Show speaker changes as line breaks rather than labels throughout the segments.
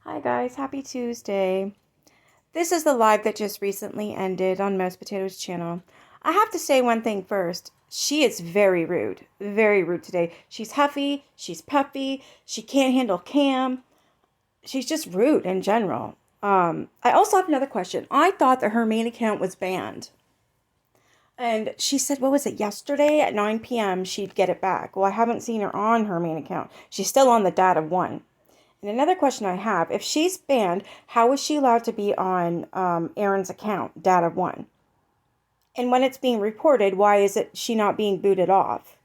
Hi guys, happy Tuesday. This is the live that just recently ended on Mouse Potato's channel. I have to say one thing first. She is very rude today. She's huffy, she's puffy, she can't handle Cam. She's just rude in general. I also have another question. I thought that her main account was banned. And she said, what was it, yesterday at 9 p.m. she'd get it back. Well, I haven't seen her on her main account. She's still on the data one. And another question I have, if she's banned, how is she allowed to be on Aaron's account, data one? And when it's being reported, why is it she not being booted off?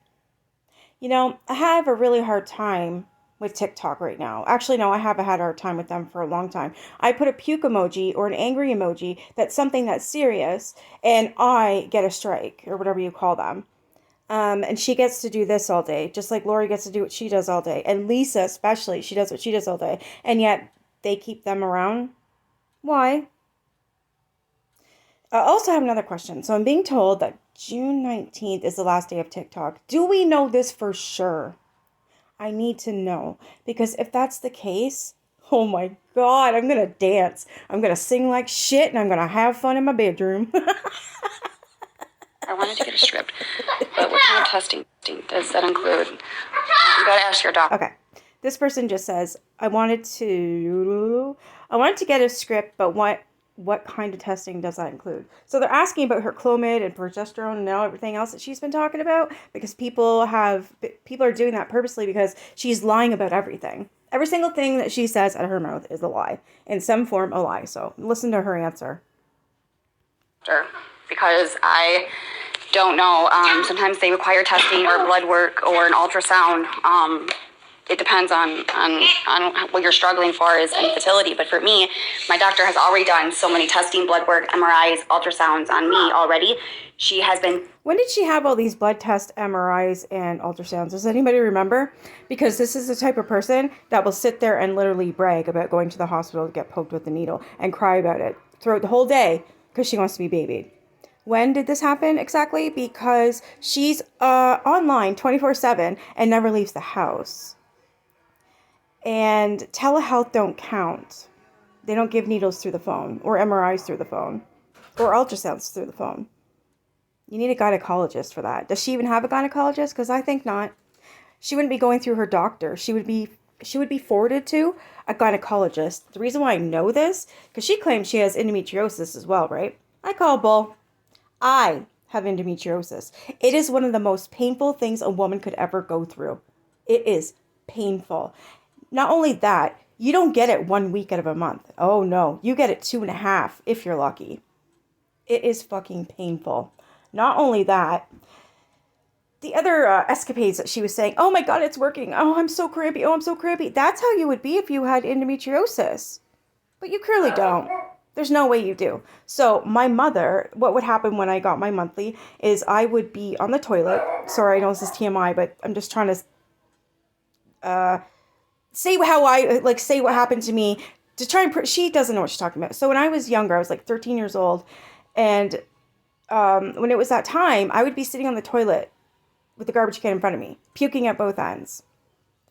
You know, I have a really hard time with TikTok right now. Actually, no, I haven't had a hard time with them for a long time. I put a puke emoji or an angry emoji that's something that's serious, and I get a strike, or whatever you call them. And she gets to do this all day, just like Lori gets to do what she does all day. And Lisa, especially, she does what she does all day. And yet, they keep them around. Why? I also have another question. So I'm being told that June 19th is the last day of TikTok. Do we know this for sure? I need to know. Because if that's the case, oh my God, I'm going to dance. I'm going to sing like shit, and I'm going to have fun in my bedroom.
I wanted to get a script, but what kind of testing does that include? You gotta ask your doctor.
Okay. This person just says, I wanted to get a script, but what kind of testing does that include? So they're asking about her Clomid and progesterone and now everything else that she's been talking about, because people are doing that purposely because she's lying about everything. Every single thing that she says out of her mouth is a lie. In some form, a lie. So listen to her answer.
Because I don't know. Sometimes they require testing or blood work or an ultrasound. It depends on what you're struggling for is infertility. But for me, my doctor has already done so many testing, blood work, MRIs, ultrasounds on me already. She has been...
When did she have all these blood tests, MRIs, and ultrasounds? Does anybody remember? Because this is the type of person that will sit there and literally brag about going to the hospital to get poked with a needle and cry about it throughout the whole day because she wants to be babied. When did this happen exactly? Because she's online 24/7 and never leaves the house. And telehealth don't count. They don't give needles through the phone or MRIs through the phone or ultrasounds through the phone. You need a gynecologist for that. Does she even have a gynecologist? Because I think not. She wouldn't be going through her doctor. She would be forwarded to a gynecologist. The reason why I know this, because she claims she has endometriosis as well, right? I call bull. I have endometriosis. It is one of the most painful things a woman could ever go through. It is painful. Not only that, you don't get it 1 week out of a month. Oh no, you get it 2.5 if you're lucky. It is fucking painful. Not only that, the other escapades that she was saying, oh my God, it's working. Oh, I'm so crampy. Oh, I'm so crampy. That's how you would be if you had endometriosis. But you clearly don't. There's no way you do. So my mother, what would happen when I got my monthly is I would be on the toilet. Sorry, I know this is TMI, but I'm just trying to say what happened to me to try and she doesn't know what she's talking about. So when I was younger, I was like 13 years old, and when it was that time, I would be sitting on the toilet with the garbage can in front of me, puking at both ends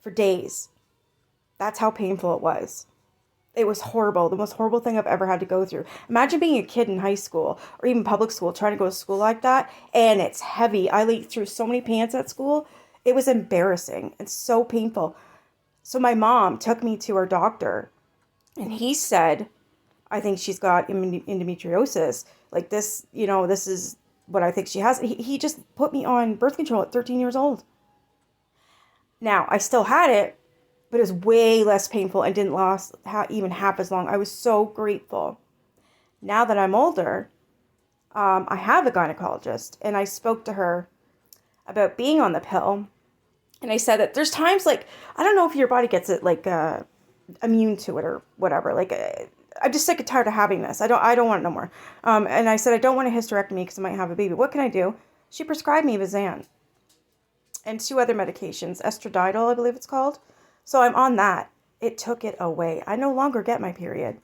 for days. That's how painful it was. It was horrible. The most horrible thing I've ever had to go through. Imagine being a kid in high school or even public school, trying to go to school like that, and it's heavy. I leaked through so many pants at school. It was embarrassing and so painful. So my mom took me to her doctor, and he said, I think she's got endometriosis. Like this, this is what I think she has. He just put me on birth control at 13 years old. Now, I still had it, but it was way less painful and didn't last even half as long. I was so grateful. Now that I'm older, I have a gynecologist, and I spoke to her about being on the pill. And I said that there's times, like, I don't know if your body gets it, like, immune to it or whatever. Like, I'm just sick and tired of having this. I don't want it no more. And I said, I don't want a hysterectomy because I might have a baby. What can I do? She prescribed me Vizan and 2 other medications, estradiol, I believe it's called. So I'm on that. It took it away. I no longer get my period.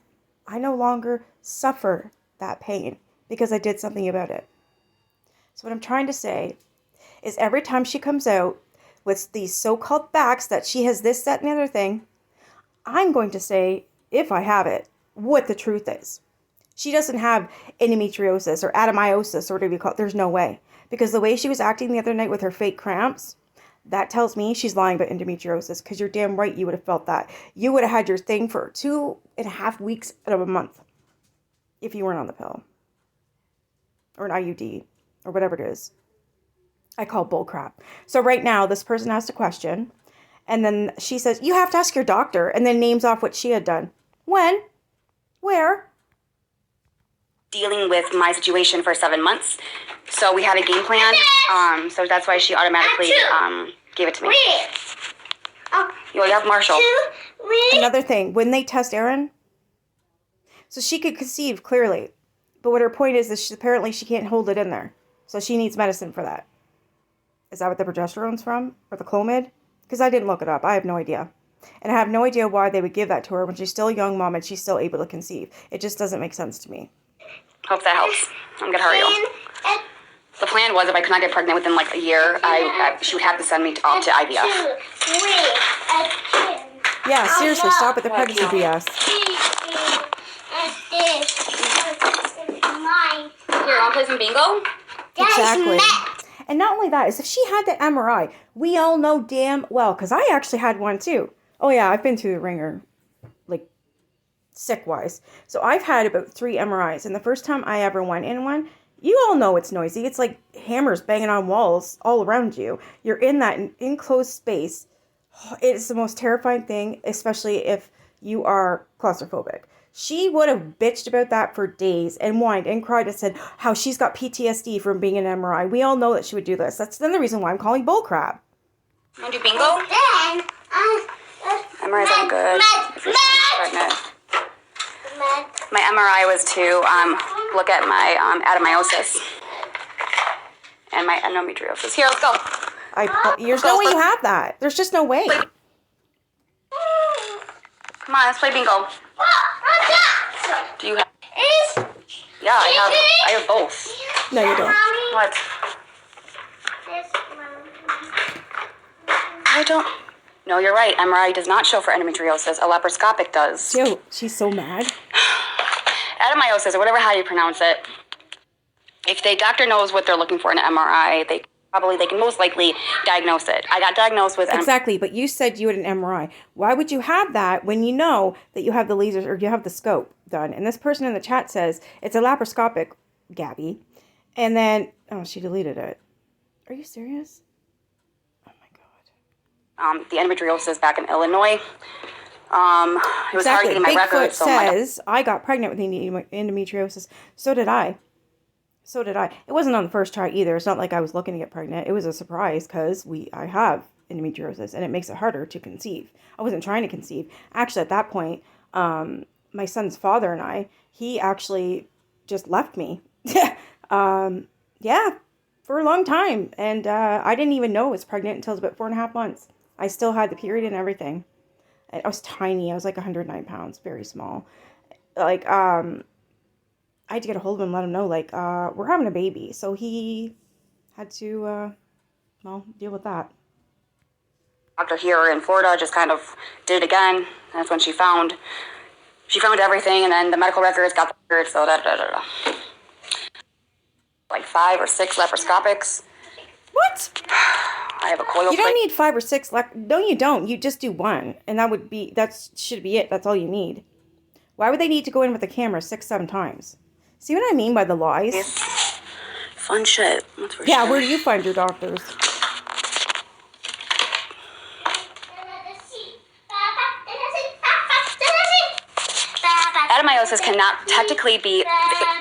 I no longer suffer that pain because I did something about it. So what I'm trying to say is every time she comes out with these so-called facts that she has this, that, and the other thing, I'm going to say if I have it, what the truth is. She doesn't have endometriosis or adenomyosis or whatever you call it. There's no way. Because the way she was acting the other night with her fake cramps, that tells me she's lying about endometriosis, because you're damn right you would have felt that. You would have had your thing for 2.5 weeks out of a month if you weren't on the pill. Or an IUD. Or whatever it is. I call bull crap. So right now, this person asked a question. And then she says, you have to ask your doctor. And then names off what she had done. When? Where?
Dealing with my situation for 7 months. So we had a game plan. So that's why she automatically gave it to me. You have Marshall.
Another thing, when they test Erin, so she could conceive clearly. But what her point is apparently she can't hold it in there. So she needs medicine for that. Is that what the progesterone's from? Or the Clomid? Because I didn't look it up. I have no idea. And I have no idea why they would give that to her when she's still a young mom and she's still able to conceive. It just doesn't make sense to me.
Hope that helps. I'm going to hurry you. The plan was if I could not get pregnant within like a year, she would have to send me off to IVF.
Yeah, seriously, stop with the pregnancy BS.
Here, want to play some bingo?
Exactly. And not only that, is if she had the MRI, we all know damn well, because I actually had one too. Oh yeah, I've been through the ringer, like, sick-wise. So I've had about 3 MRIs, and the first time I ever went in one, you all know it's noisy. It's like hammers banging on walls all around you. You're in that enclosed space. It's the most terrifying thing, especially if you are claustrophobic. She would have bitched about that for days and whined and cried and said how she's got PTSD from being an MRI. We all know that she would do this. That's then the reason why I'm calling bullcrap.
Want to do bingo? MRIs aren't good if you're pregnant. My MRI was to look at my adenomyosis and my endometriosis. Here, let's go.
There's no way you have that. There's just no way.
Come on, let's play bingo. Do you have? Yeah, I have both.
No, you don't.
What? I don't. No, you're right. MRI does not show for endometriosis. A laparoscopic does.
Yo, she's so mad.
Adenomyosis, or whatever how you pronounce it. If the doctor knows what they're looking for in an MRI, they can most likely diagnose it. I got diagnosed with
exactly, but you said you had an MRI. Why would you have that when you know that you have the lasers or you have the scope done? And this person in the chat says it's a laparoscopic, Gabi. And then, oh, she deleted it. Are you serious? Oh my God.
The endometriosis back in Illinois. It was hard getting my records.
So says I got pregnant with endometriosis. So did I. It wasn't on the first try either. It's not like I was looking to get pregnant. It was a surprise because I have endometriosis and it makes it harder to conceive. I wasn't trying to conceive. Actually, at that point, my son's father and he actually just left me. Yeah, for a long time. And I didn't even know I was pregnant until it was about 4.5 months. I still had the period and everything. I was tiny. I was like 109 pounds, very small. Like, I had to get a hold of him and let him know, like, we're having a baby. So he had to, deal with that.
Doctor here in Florida just kind of did it again. That's when she found everything, and then the medical records got the records, so like 5 or 6 laparoscopics.
What?
I have a coil.
You don't need 5 or 6. No, you don't. You just do 1, and that should be it. That's all you need. Why would they need to go in with the camera 6-7 times? See what I mean by the lies?
Fun shit. That's for
yeah,
sure.
Where do you find your doctors?
Adenomyosis cannot technically be,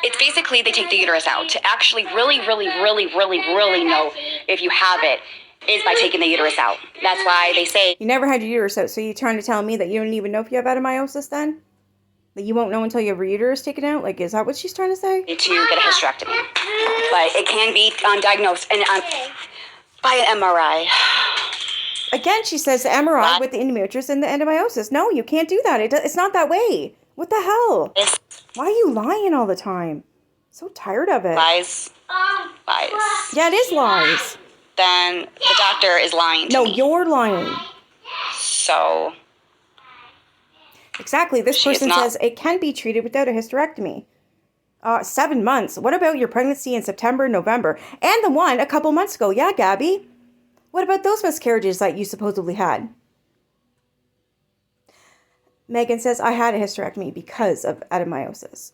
it's basically they take the uterus out. To actually really know if you have it is by taking the uterus out. That's why they say...
You never had your uterus out, so you're trying to tell me that you don't even know if you have adenomyosis then? That you won't know until you have your uterus taken out? Like, is that what she's trying to say?
To get a hysterectomy. But it can be diagnosed by an MRI.
Again, she says the MRI with the endometriosis and the endometriosis. No, you can't do that. It's not that way. What the hell? Why are you lying all the time? So tired of it.
Lies.
Yeah, it is lies.
Then the doctor is lying to me.
No, you're lying.
So...
Exactly. This
She is
person
not-
says it can be treated without a hysterectomy. 7 months. What about your pregnancy in September, November? And the one a couple months ago. Yeah, Gabby. What about those miscarriages that you supposedly had? Megan says, I had a hysterectomy because of adenomyosis.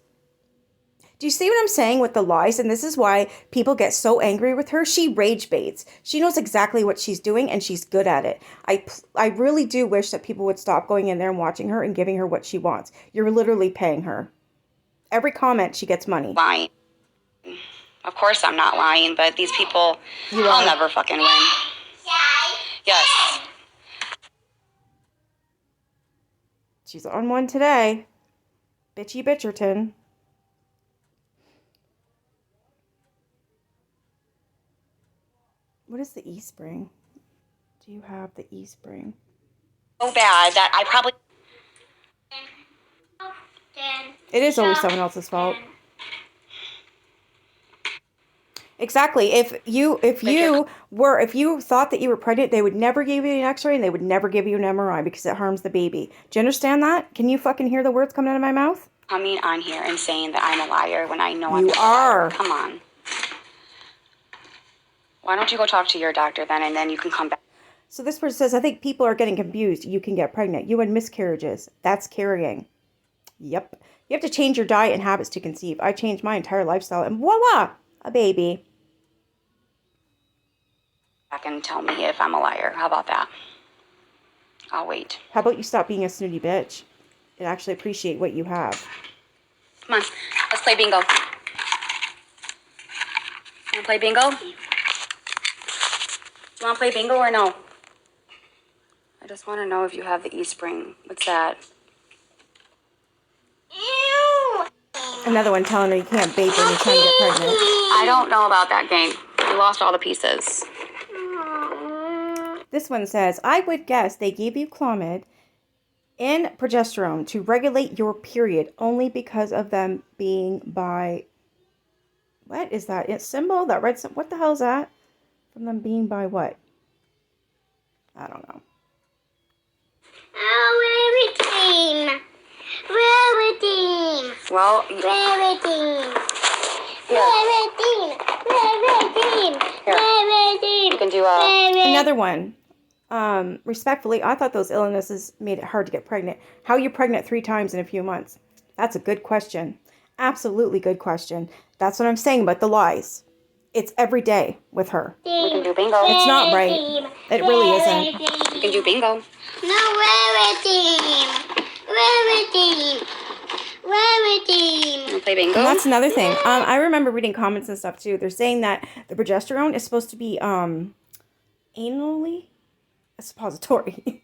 Do you see what I'm saying with the lies? And this is why people get so angry with her. She rage baits. She knows exactly what she's doing and she's good at it. I really do wish that people would stop going in there and watching her and giving her what she wants. You're literally paying her. Every comment, she gets money.
Lying. Of course I'm not lying, but these people, I'll never fucking win. Yes.
She's on one today. Bitchy Bitcherton. What is the E-spring? Do you have the E-spring?
So bad that I probably...
It is always someone else's fault. Exactly. If you thought that you were pregnant, they would never give you an X-ray and they would never give you an MRI because it harms the baby. Do you understand that? Can you fucking hear the words coming out of my mouth?
Coming on here and saying that I'm a liar when I know I'm
You
not a
are.
liar. Come on. Why don't you go talk to your doctor then, and then you can come back.
So this person says, I think people are getting confused. You can get pregnant. You had miscarriages. That's carrying. Yep. You have to change your diet and habits to conceive. I changed my entire lifestyle and voila, a baby.
Back and tell me if I'm a liar. How about that? I'll wait.
How about you stop being a snooty bitch and actually appreciate what you have?
Come on, let's play bingo. You wanna play bingo? You wanna play bingo or no? I just wanna know if you have the E-spring. What's that?
Another one telling her you can't vape when you're trying to get pregnant.
I don't know about that game. You lost all the pieces.
This one says, I would guess they gave you Clomid and progesterone to regulate your period only because of them being by... What is that? It's symbol? That red symbol? What the hell is that? From them being by what? I don't know.
Well, you can do
Another one. Respectfully, I thought those illnesses made it hard to get pregnant. How are you pregnant 3 times in a few months? That's a good question. Absolutely good question. That's what I'm saying about the lies. It's every day with her.
we can do bingo.
It's not right. It really isn't.
We can do bingo. Wanna play bingo?
And that's another thing. I remember reading comments and stuff too. They're saying that the progesterone is supposed to be anally a suppository.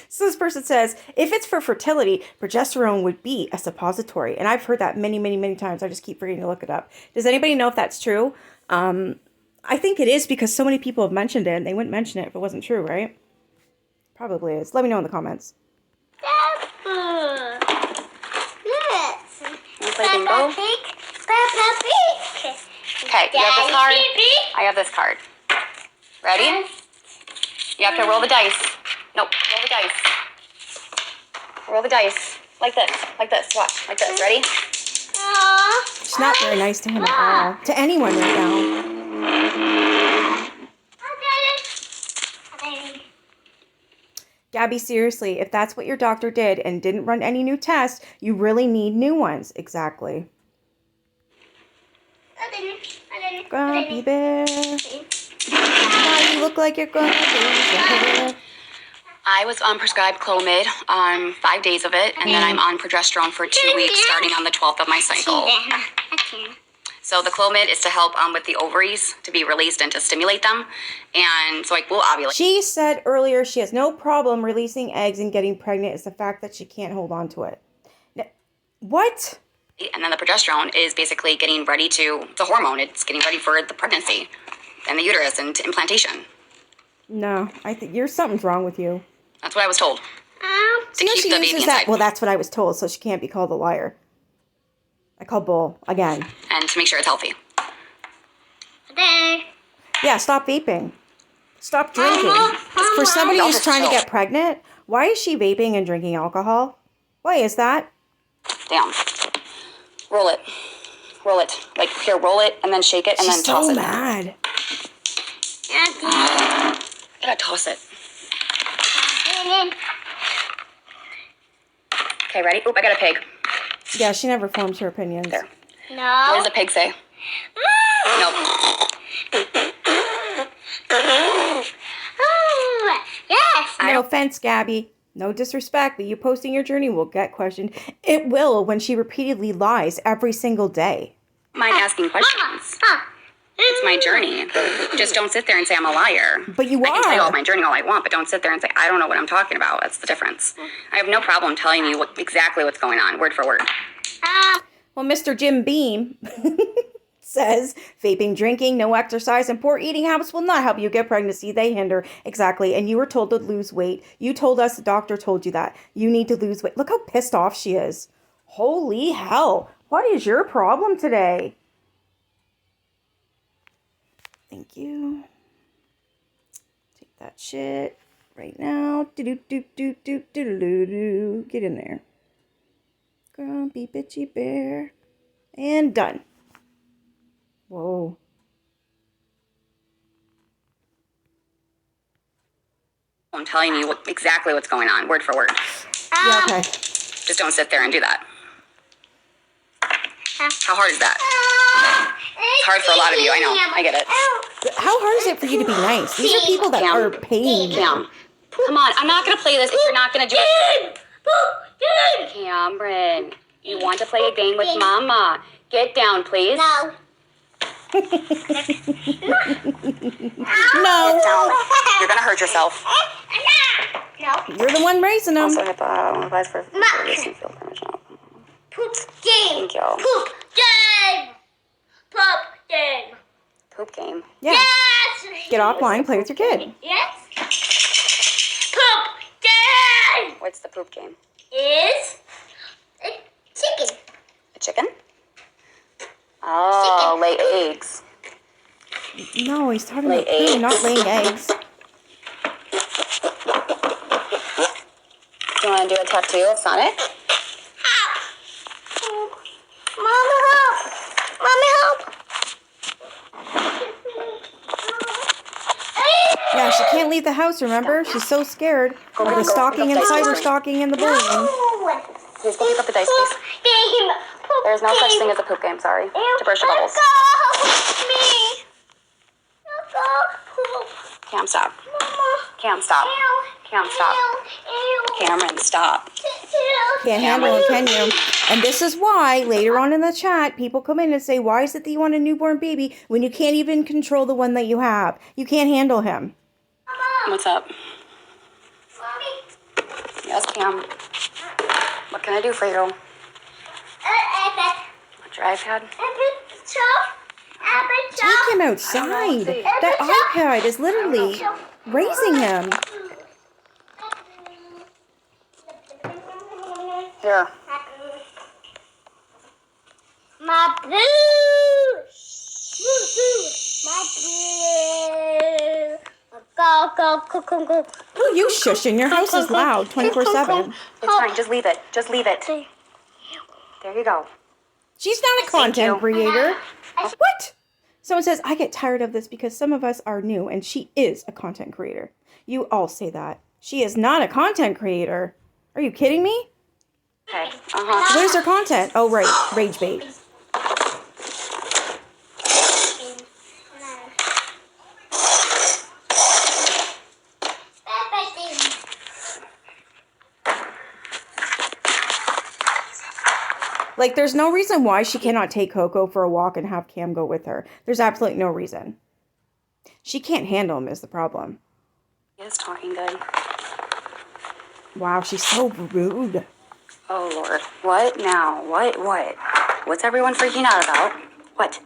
So this person says, if it's for fertility, progesterone would be a suppository. And I've heard that many, many, many times. I just keep forgetting to look it up. Does anybody know if that's true? I think it is because so many people have mentioned it and they wouldn't mention it if it wasn't true, right? Probably is. Let me know in the comments.
Wanna play bingo? Okay, you have this card. I have this card. Ready? You have to roll the dice. Nope, roll the dice. Roll the dice. Like this. Like this. Watch. Like this. Ready?
She's not very nice to him at all. To anyone right now. Gabby, seriously, if that's what your doctor did and didn't run any new tests, you really need new ones. Exactly. Gabby bear. Now you look like you're going to lose your hair.
I was on prescribed Clomid, 5 days of it, and then I'm on progesterone for 2 weeks, starting on the 12th of my cycle. So the Clomid is to help with the ovaries to be released and to stimulate them, and so I will ovulate.
She said earlier she has no problem releasing eggs and getting pregnant. It's the fact that she can't hold on to it. What?
And then the progesterone is basically getting ready to, the hormone, it's getting ready for the pregnancy and the uterus and implantation.
No, I think something's wrong with you.
That's what I was told. To
See how
keep
she
the baby
uses
inside.
that? Well, that's what I was told, so she can't be called a liar. I call bull again.
And to make sure it's healthy.
Yeah, stop vaping. Stop drinking. For somebody who's trying to get pregnant, Why is she vaping and drinking alcohol? Why is that?
Down. Roll it. Roll it. Like, here, roll it, and then shake it, and then toss it.
She's so mad.
I gotta toss it. Okay, ready? Oop, I got a pig.
Yeah, she never forms her opinions.
There.
No.
What does the pig say? Nope.
Yes.
No offense, Gabby. No disrespect, but you posting your journey will get questioned. It will when she repeatedly lies every single day.
Mind asking questions. It's my journey. Just don't sit there and say I'm a liar.
But you
I can tell you
are.
all my journey all I want, but don't sit there and say I don't know what I'm talking about. That's the difference. I have no problem telling you exactly what's going on, word for word.
Well, Mr. Jim Beam says vaping, drinking, no exercise, and poor eating habits will not help you get pregnancy. They hinder. Exactly. And you were told to lose weight. You told us, the doctor told you that. You need to lose weight. Look how pissed off she is. Holy hell. What is your problem today? Thank you. Take that shit right now. Do-do-do-do-do-do-do-do-do. Get in there. Grumpy bitchy bear. And done. Whoa.
I'm telling you exactly what's going on, word for word.
Yeah, okay.
Just don't sit there and do that. How hard is that? It's hard for a lot of you. I know. I get it.
How hard is it for you to be nice? These are people that are paying.
Cam, come on. I'm not going to play this if you're not going to do it. Cameron, you want to play a game with Mama. Get down, please.
No.
No.
Get down. You're going to hurt yourself.
No.
You're the one raising them.
Also, HIPAA applies for releasing field permission.
Poop game.
Thank you.
Poop game. Poop game.
Poop game.
Yeah.
Yes.
Get offline, play with your kid.
Yes. Poop game
What's the poop game?
is a chicken.
A chicken? Oh, lay eggs.
No, he's talking
Lay
about poo,
eggs.
not laying eggs.
Do you want to do a tattoo of Sonic?
Mommy help. Mommy help.
Yeah, she can't leave the house, remember? She's so scared of the stalking and cyber stalking and the bullying.
Please go pick up the dice, please.
Game. Poop
There's no such
game.
thing as a poop game, sorry.
Ew,
To burst your bubbles.
Go. Me. Go. Poop.
Cam, stop.
Mama.
Cam, stop.
Ew.
Cam, stop.
Ew.
Cameron, stop.
Can't handle it, can you? And this is why, later on in the chat, people come in and say, why is it that you want a newborn baby when you can't even control the one that you have? You can't handle him.
Mama.
What's up?
Mommy.
Yes, Cam. What can I do for you?
iPad.
What's your iPad?
Take him outside. That iPad is literally raising him.
Here.
My boo. My boo. Go, go, go, go, go.
Who are you shushing? Your house is loud 24/7.
It's fine. Just leave it. Just leave it. There you go.
She's not a content creator. What? Someone says, I get tired of this because some of us are new, and she is a content creator. You all say that. She is not a content creator. Are you kidding me?
Okay.
What is her content? Oh, right. Rage bait. Like, there's no reason why she cannot take Coco for a walk and have Cam go with her. There's absolutely no reason. She can't handle him is the problem.
He is talking good.
Wow, she's so rude.
Oh, Lord. What now? What? What's everyone freaking out about? What?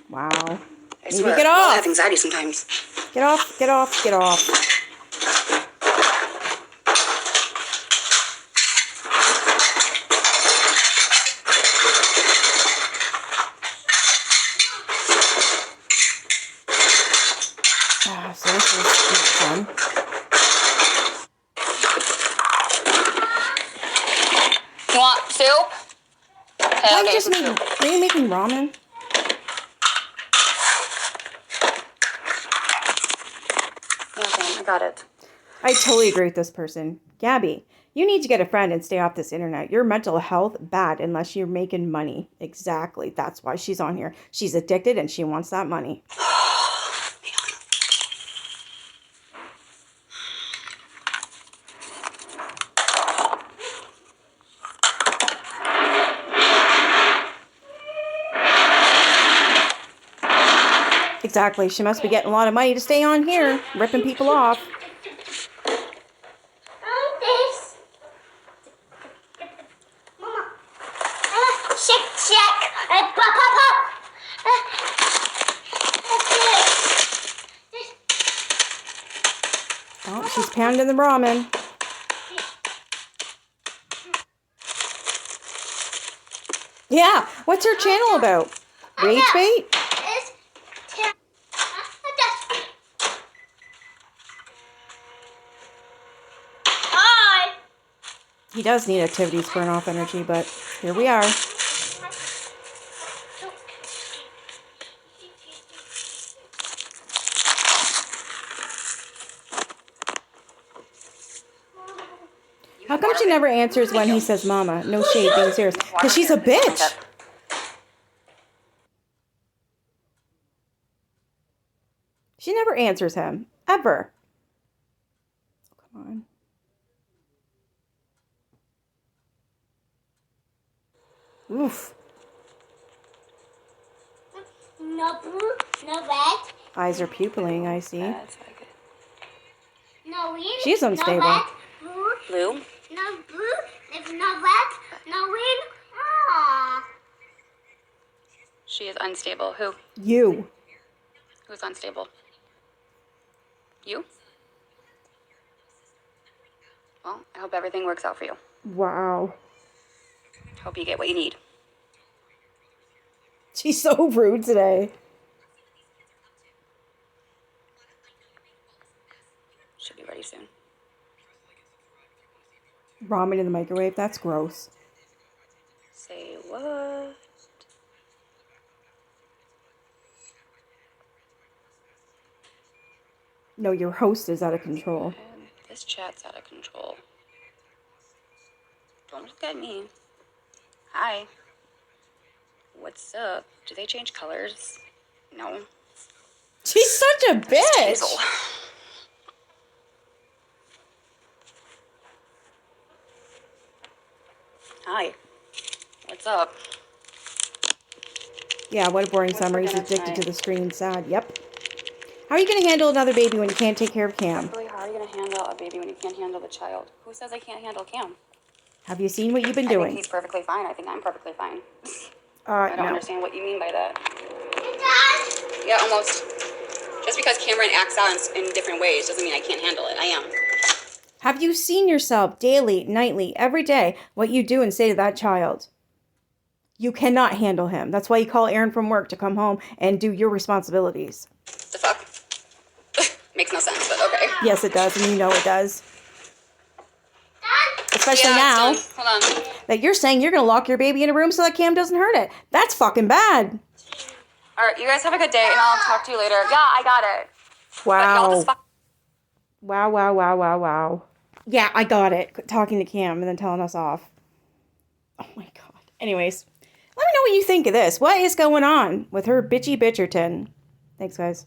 Wow.
I
Maybe
swear,
get
I
off.
have anxiety sometimes.
Get off, get off, get off. So this is fun.
You want soup? Okay, okay, some soup.
Are you making ramen?
Okay, I got it.
I totally agree with this person. Gabi, you need to get a friend and stay off this internet. Your mental health bad unless you're making money. Exactly. That's why she's on here. She's addicted and she wants that money. Exactly. She must be getting a lot of money to stay on here, ripping people off.
This. Mama. Shake, shake. Pop, pop, pop.
Oh, she's pounding the ramen. Yeah. What's her channel about? Rage bait? He does need activities to burn off energy, but here we are. How come she never answers when he says mama? No shade, being serious. Because she's a bitch. She never answers him. Ever. Come on. Oof.
No blue, no red.
Eyes are pupilling, I see.
No green.
She's unstable.
No red, blue.
Blue?
No blue. There's no red. No green. Ah.
She is unstable. Who?
You.
Who's unstable? You? Well, I hope everything works out for you.
Wow.
Hope you get what you need.
She's so rude today.
Should be ready soon.
Ramen in the microwave? That's gross.
Say what?
No, your host is out of control.
This chat's out of control. Don't look at me. Hi. What's up? Do they change colors? No.
She's such a bitch.
Hazel. Hi. What's up?
Yeah, what a boring summer. He's addicted to the screen. Sad. Yep. How are you going to handle another baby when you can't take care of Cam?
Really, how are you going to handle a baby when you can't handle the child? Who says I can't handle Cam?
Have you seen what you've been
I think
doing?
he's perfectly fine. I think I'm perfectly fine. I don't
No.
understand what you mean by that. Yeah, almost. Just because Cameron acts out in different ways doesn't mean I can't handle it. I am.
Have you seen yourself daily, nightly, every day, what you do and say to that child? You cannot handle him. That's why you call Aaron from work to come home and do your responsibilities.
The fuck? Makes no sense, but okay.
Yes, it does, and you know it does. Especially now
Hold on.
that you're saying you're going to lock your baby in a room so that Cam doesn't hurt it. That's fucking bad.
All right, you guys have a good day, and I'll talk to you later. Yeah, I got it. But y'all
Wow.
just fuck.
Wow. Yeah, I got it. Quit talking to Cam and then telling us off. Oh my god. Anyways, let me know what you think of this. What is going on with her bitchy bitcherton? Thanks, guys.